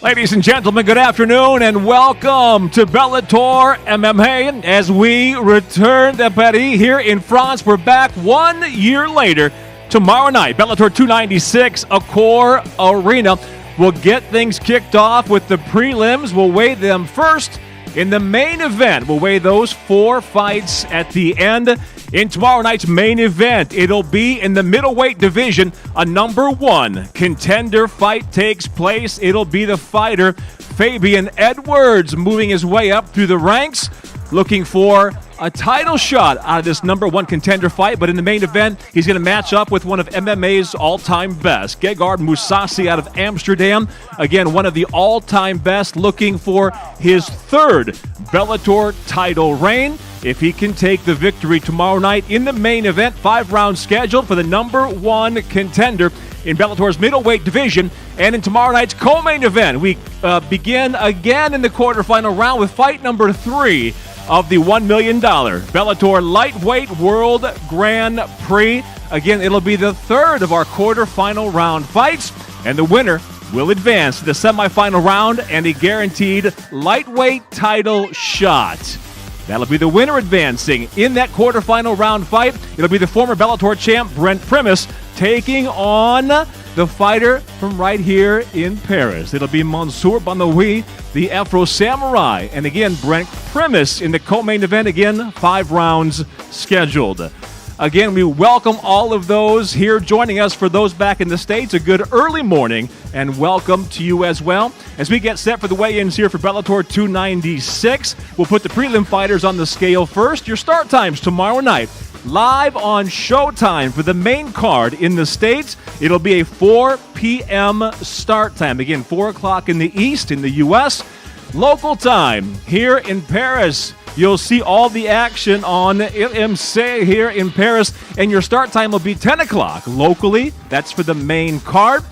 Ladies and gentlemen, good afternoon and welcome to Bellator MMA as we return to Paris here in France. We're back 1 year later. Tomorrow night, Bellator 296, Accor Arena. We'll get things kicked off with the prelims. We'll weigh them first. In the main event, we'll weigh those 4 fights at the end. In tomorrow night's main event, it'll be in the middleweight division. A number 1 contender fight takes place. It'll be the fighter Fabian Edwards moving his way up through the ranks, looking for a title shot out of this number 1 contender fight. But in the main event, he's going to match up with one of MMA's all-time best, Gegard Mousasi out of Amsterdam. Again, one of the all-time best, looking for his 3rd Bellator title reign. If he can take the victory tomorrow night in the main event, 5 rounds scheduled for the number 1 contender in Bellator's middleweight division. And in tomorrow night's co-main event, we begin again in the quarterfinal round with fight number 3 of the $1 million Bellator Lightweight World Grand Prix. Again, it'll be the 3rd of our quarterfinal round fights, and the winner will advance to the semifinal round and a guaranteed lightweight title shot. That'll be the winner advancing in that quarterfinal round fight. It'll be the former Bellator champ, Brent Primus, taking on the fighter from right here in Paris. It'll be Mansour Banoui, the Afro Samurai. And again, Brent Primus in the co-main event. Again, 5 rounds scheduled. Again, we welcome all of those here joining us. For those back in the States, a good early morning, and welcome to you as well. As we get set for the weigh-ins here for Bellator 296, we'll put the prelim fighters on the scale first. Your start times tomorrow night, live on Showtime for the main card in the States. It'll be a 4 p.m. start time. Again, 4 o'clock in the East in the U.S. Local time here in Paris. You'll see all the action on RMC here in Paris, and your start time will be 10 o'clock locally. That's for the main card.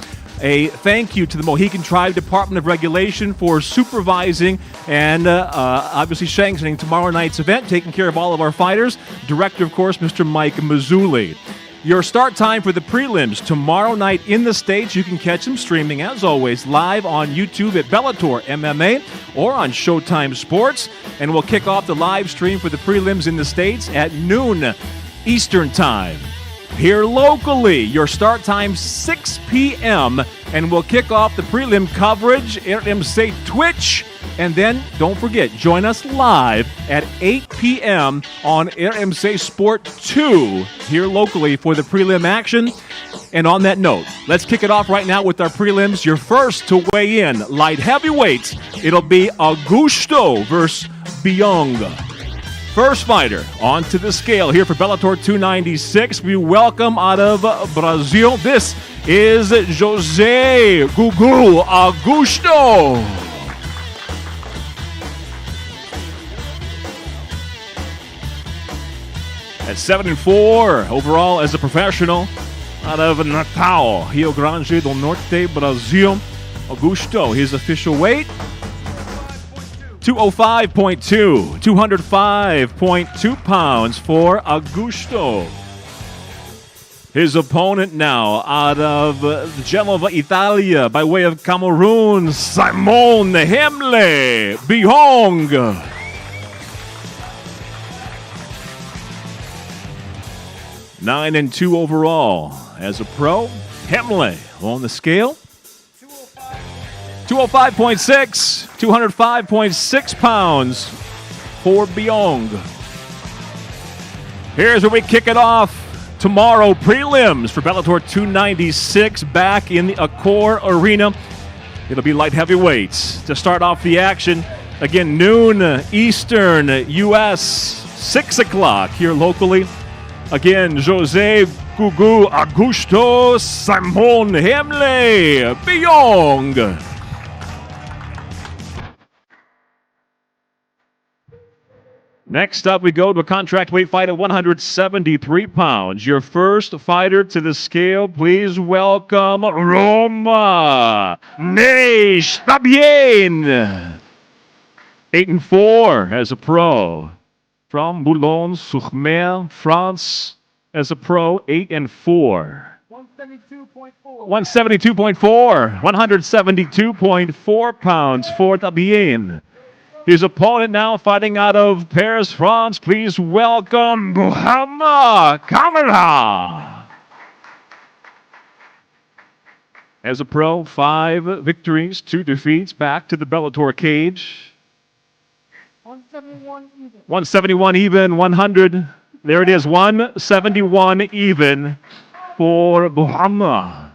A thank you to the Mohican Tribe Department of Regulation for supervising and obviously sanctioning tomorrow night's event, taking care of all of our fighters. Director, of course, Mr. Mike Mazzulli. Your start time for the prelims tomorrow night in the States. You can catch them streaming, as always, live on YouTube at Bellator MMA or on Showtime Sports. And we'll kick off the live stream for the prelims in the States at noon Eastern Time. Here locally, your start time 6 p.m. and we'll kick off the prelim coverage at RMC Twitch. And then, don't forget, join us live at 8 p.m. on RMC Sport 2 here locally for the prelim action. And on that note, let's kick it off right now with our prelims. Your first to weigh in, light heavyweights. It'll be Augusto versus Byong. First fighter onto the scale here for Bellator 296. We welcome out of Brazil. This is José Gugu Augusto. At 7-4 overall as a professional out of Natal, Rio Grande do Norte, Brazil. Augusto, his official weight, 205.2, 205.2 pounds for Augusto. His opponent now out of Genova, Italia, by way of Cameroon, Simon Hemle Byong. Nine and 2 overall as a pro. Hemle on the scale, 205.6, 205.6 pounds for Byong. Here's where we kick it off tomorrow. Prelims for Bellator 296 back in the Accor Arena. It'll be light heavyweights to start off the action. Again, noon Eastern, U.S., 6 o'clock here locally. Again, José Gugu Augusto Simon Hemle Byong. Next up, we go to a contract weight fight at 173 pounds. Your first fighter to the scale, please welcome Roma Ne Está Bien. 8-4 as a pro. From Boulogne-sur-Mer, France, as a pro, 8-4. 172.4 pounds for the Bien. His opponent now fighting out of Paris, France. Please welcome Muhammad Kamara. As a pro, 5 victories, 2 defeats, back to the Bellator cage. 171 even, 100. There it is, 171 even for Muhammad.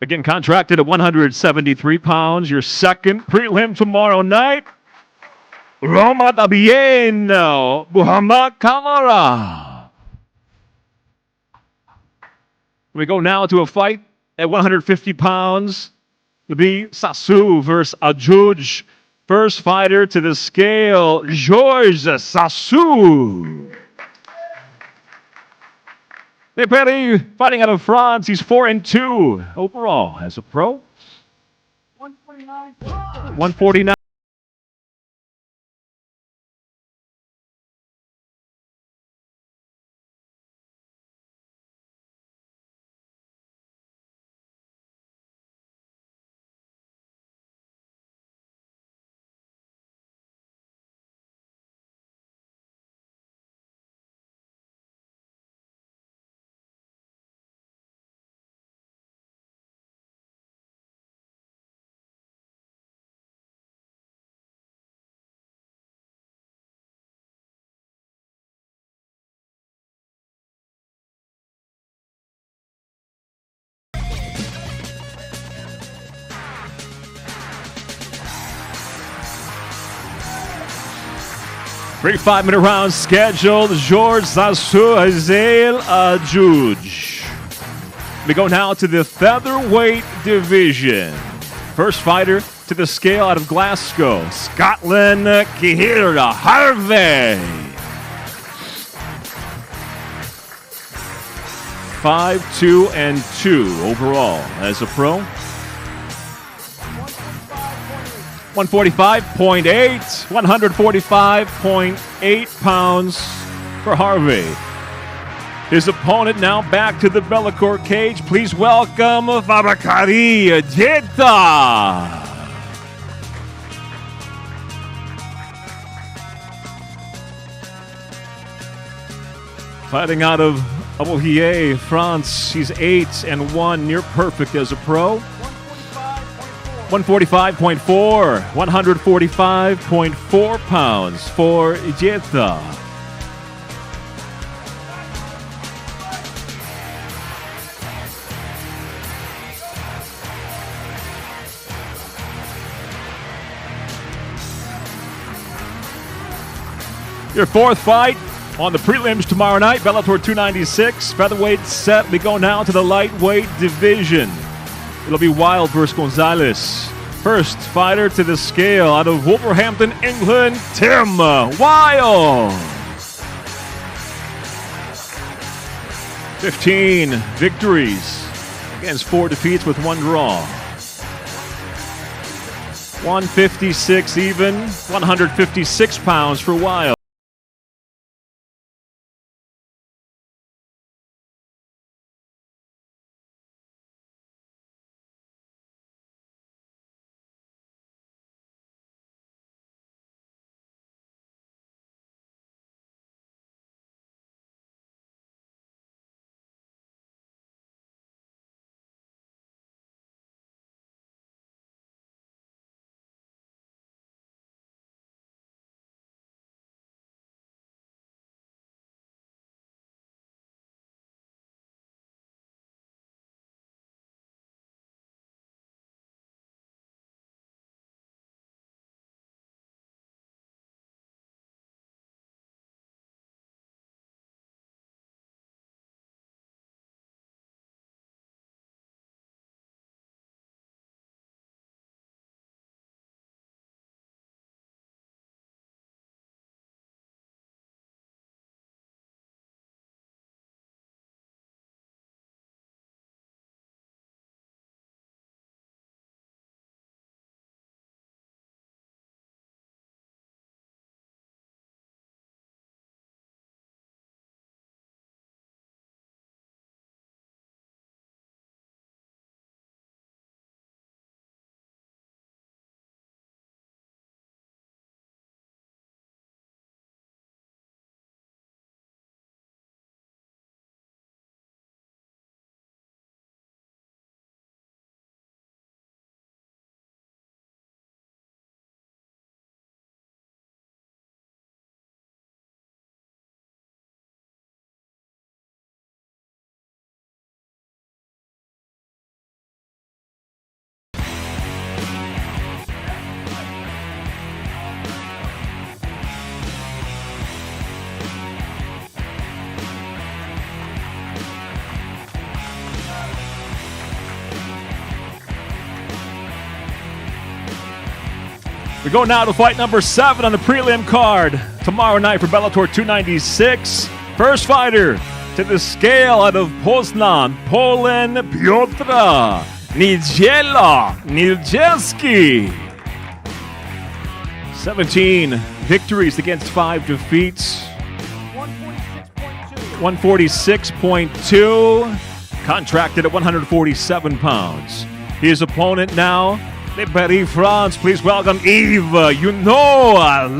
Again, contracted at 173 pounds. Your second prelim tomorrow night. Roma Tabieno, Muhammad Kamara. We go now to a fight at 150 pounds. To be Sasu versus Ajuj. First fighter to the scale, Georges Sasu. Perry fighting out of France. He's 4-2 overall as a pro. 149. Three 5-minute rounds scheduled. Georges Sasu, Hazel Ajuj. We go now to the featherweight division. First fighter to the scale out of Glasgow, Scotland, Kihira Harvey. 5-2-2 overall as a pro. 145.8, 145.8 pounds for Harvey. His opponent now back to the Bellator cage. Please welcome Babakari Jeddah. Fighting out of Abohier, France. He's 8-1, near perfect as a pro. 145.4, 145.4 pounds for Jeddah. Your fourth fight on the prelims tomorrow night, Bellator 296. Featherweight set. We go now to the lightweight division. It'll be Wild versus Gonzalez. First fighter to the scale out of Wolverhampton, England, Tim Wild. 15 victories against 4 defeats with 1 draw. 156 even, 156 pounds for Wild. go now to fight number 7 on the prelim card. Tomorrow night for Bellator 296. First fighter to the scale out of Poznan, Poland, Piotr Nielczewski. 17 victories against 5 defeats. 146.2. Contracted at 147 pounds. His opponent now, the Paris, France. Please welcome Yves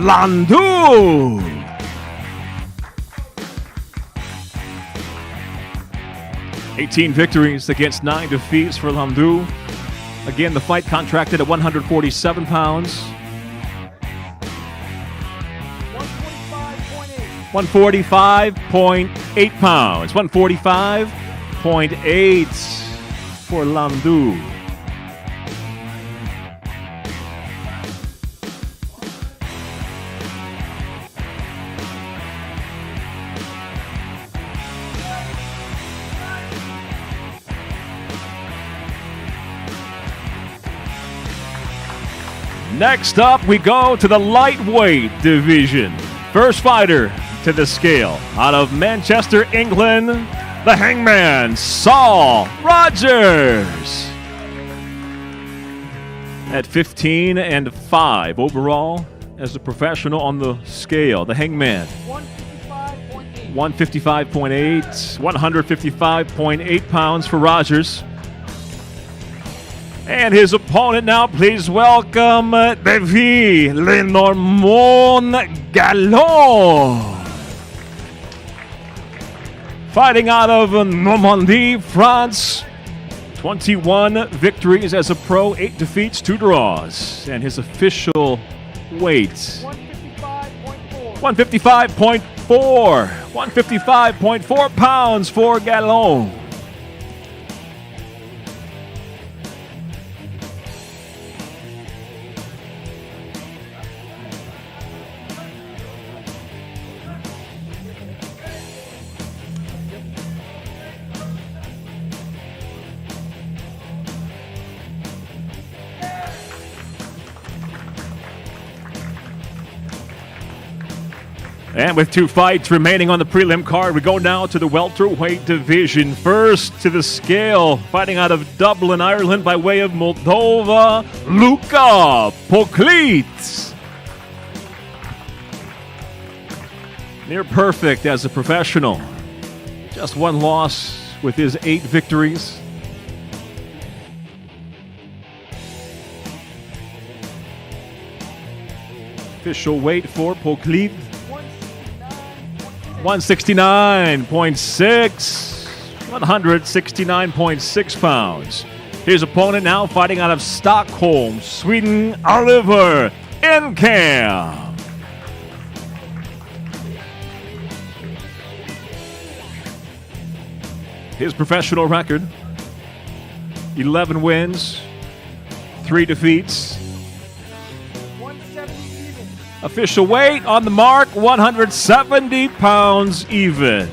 Landau. "18 victories against 9 defeats for Landau. Again, the fight contracted at 147 pounds. 145.8 pounds. 145.8 for Landau. Next up, we go to the lightweight division. First fighter to the scale, out of Manchester, England, the Hangman, Saul Rogers. At 15-5 overall as a professional on the scale, the Hangman. 155.8, 155.8 pounds for Rogers. And his opponent now, please welcome David Lenormand Gallon. Fighting out of Normandy, France. 21 victories as a pro, 8 defeats, 2 draws. And his official weight, 155.4. 155.4 pounds for Gallon. And with 2 fights remaining on the prelim card, we go now to the welterweight division. First to the scale, fighting out of Dublin, Ireland, by way of Moldova, Luka Poklit. Near perfect as a professional. Just 1 loss with his 8 victories. Official weight for Poklit, 169.6. 169.6 pounds. His opponent now fighting out of Stockholm, Sweden, Oliver Enkamp. His professional record, 11 wins, 3 defeats. Official weight on the mark, 170 pounds even.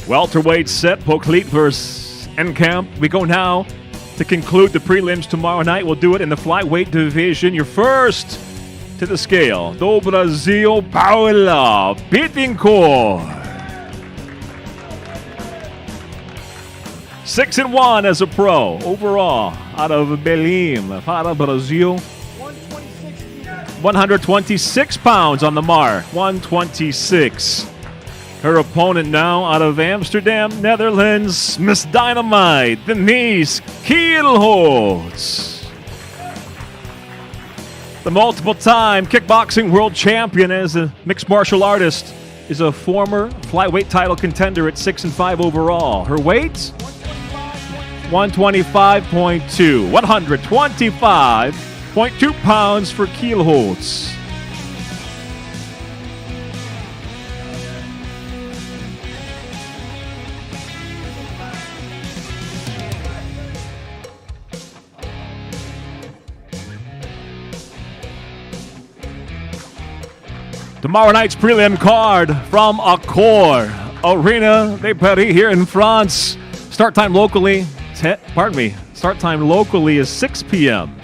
Welterweight set, Poklit versus Enkamp. We go now to conclude the prelims tomorrow night. We'll do it in the flyweight division. Your first to the scale, do Brasil, Paula Bittencourt. 6-1 as a pro overall out of Belém, para Brazil. 126 pounds on the mark, 126. Her opponent now out of Amsterdam, Netherlands, Miss Dynamite, Denise Kielholtz. The multiple-time kickboxing world champion as a mixed martial artist is a former flyweight title contender at 6-5 overall. Her weight, 125.2. 125.2 pounds for Kielholtz. Tomorrow night's prelim card from Accor Arena de Paris here in France. Start time locally, start time locally is 6 p.m.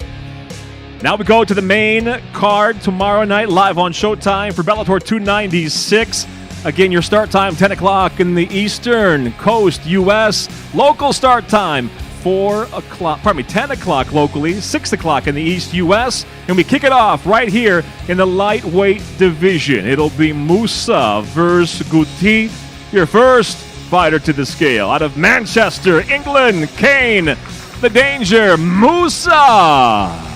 Now we go to the main card tomorrow night, live on Showtime for Bellator 296. Again, your start time, 10 o'clock in the Eastern Coast, U.S. Local start time, 10 o'clock locally, 6 o'clock in the East, U.S. And we kick it off right here in the lightweight division. It'll be Moussa versus Guti, your first fighter to the scale. Out of Manchester, England, Kane, the Danger, Moussa.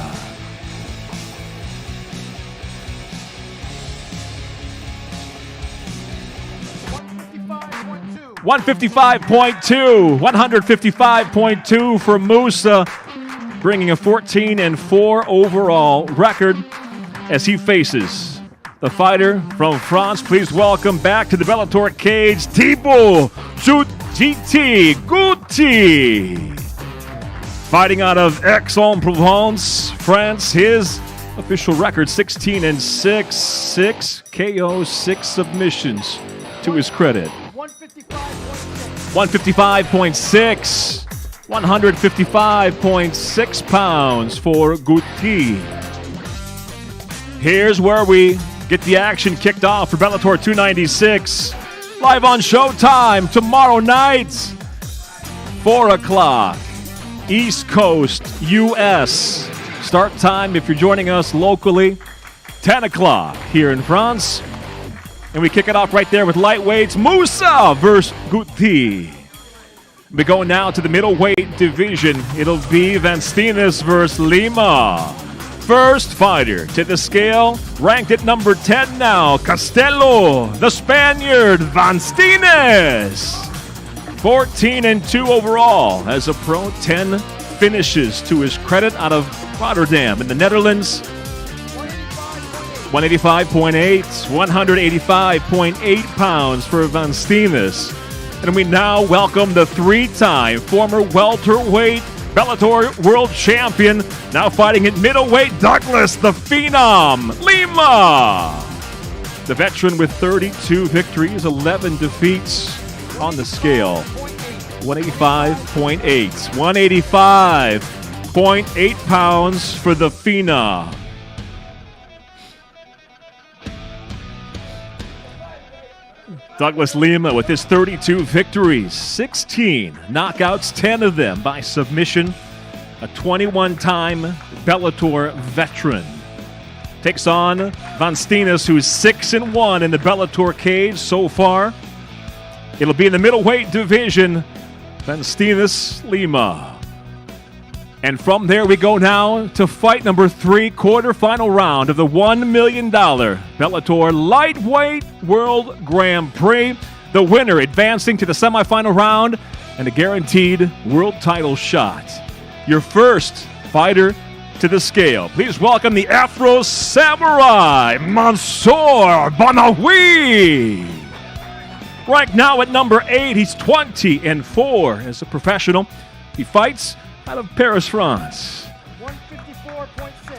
155.2 for Moussa, bringing a 14-4 overall record as he faces the fighter from France. Please welcome back to the Bellator cage, Thibaut GT Guti. Fighting out of Aix-en-Provence, France. His official record, 16-6, 6 KOs, 6 submissions to his credit. 155.6, 155.6 pounds for Guti. Here's where we get the action kicked off for Bellator 296. Live on Showtime tomorrow night, 4 o'clock, East Coast, U.S. Start time, if you're joining us locally, 10 o'clock here in France. And we kick it off right there with lightweights, Moussa versus Guti. We go now to the middleweight division. It'll be Vanstinas versus Lima. First fighter to the scale, ranked at number 10 now, Castello, the Spaniard, Vanstinas. 14-2 overall as a pro, 10 finishes to his credit out of Rotterdam in the Netherlands. 185.8, 185.8 pounds for Vanstinas. And we now welcome the three-time former welterweight Bellator world champion, now fighting at middleweight, Douglas the Phenom Lima. The veteran with 32 victories, 11 defeats on the scale. 185.8, 185.8 pounds for the Phenom. Douglas Lima with his 32 victories, 16 knockouts, 10 of them by submission. A 21-time Bellator veteran. Takes on Vanstinas, who's 6-1 in the Bellator cage so far. It'll be in the middleweight division, Vanstinas Lima. And from there we go now to fight number 3, quarterfinal round of the $1 million Bellator Lightweight World Grand Prix. The winner advancing to the semifinal round and a guaranteed world title shot. Your first fighter to the scale. Please welcome the Afro Samurai, Mansour Banawi. Ranked now at number 8, he's 20-4 as a professional. He fights out of Paris, France.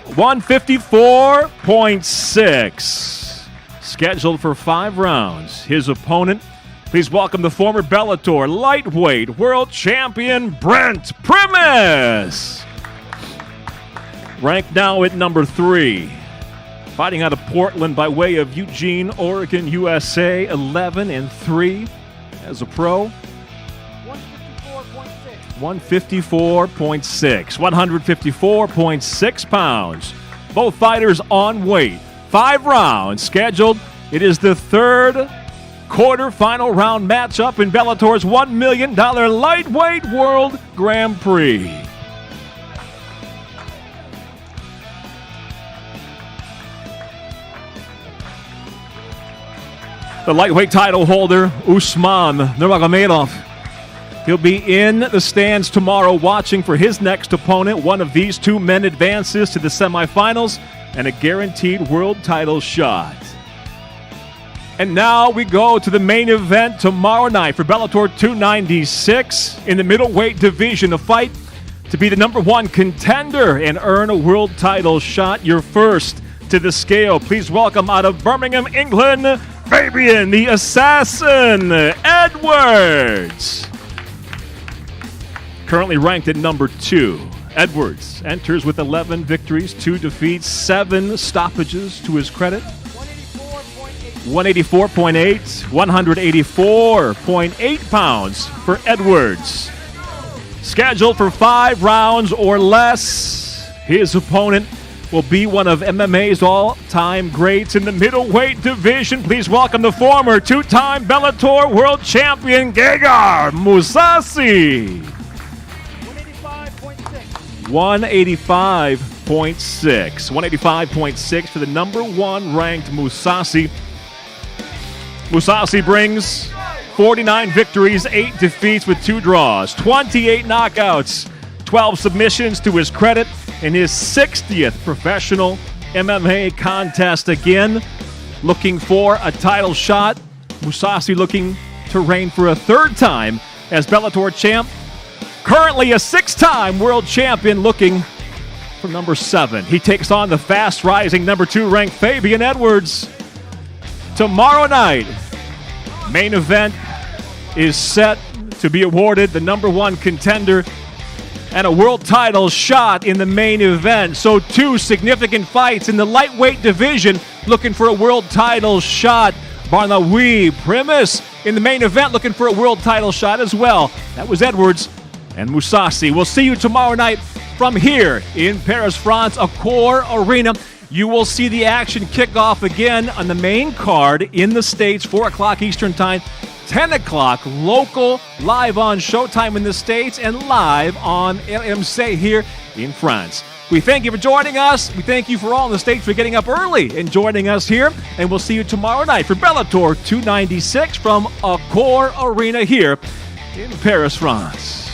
154.6. Scheduled for 5 rounds. His opponent, please welcome the former Bellator lightweight world champion, Brent Primus. Ranked now at number 3. Fighting out of Portland by way of Eugene, Oregon, USA. 11-3 as a pro. 154.6 pounds. Both fighters on weight. 5 rounds scheduled. It is the third quarterfinal round matchup in Bellator's $1 million Lightweight World Grand Prix. The lightweight title holder, Usman Nurmagomedov. He'll be in the stands tomorrow watching for his next opponent. One of these two men advances to the semifinals and a guaranteed world title shot. And now we go to the main event tomorrow night for Bellator 296 in the middleweight division. A fight to be the number 1 contender and earn a world title shot. Your first to the scale. Please welcome out of Birmingham, England, Fabian the Assassin Edwards. Currently ranked at number 2. Edwards enters with 11 victories, 2 defeats, 7 stoppages to his credit. 184.8, 184.8 pounds for Edwards. Scheduled for 5 rounds or less. His opponent will be one of MMA's all-time greats in the middleweight division. Please welcome the former 2-time Bellator world champion, Gegard Mousasi. 185.6. 185.6 for the number 1 ranked Mousasi. Mousasi brings 49 victories, 8 defeats with 2 draws, 28 knockouts, 12 submissions to his credit in his 60th professional MMA contest. Again, looking for a title shot. Mousasi looking to reign for a 3rd time as Bellator champ. Currently a 6-time world champion looking for number 7. He takes on the fast-rising number 2 ranked Fabian Edwards. Tomorrow night, main event is set to be awarded the number 1 contender and a world title shot in the main event. So 2 significant fights in the lightweight division looking for a world title shot. Barnaoui, Primus in the main event looking for a world title shot as well. That was Edwards and Mousasi. We'll see you tomorrow night from here in Paris, France, Accor Arena. You will see the action kick off again on the main card in the States, 4 o'clock Eastern Time, 10 o'clock local, live on Showtime in the States, and live on RMC here in France. We thank you for joining us. We thank you for all in the States for getting up early and joining us here. And we'll see you tomorrow night for Bellator 296 from Accor Arena here in Paris, France.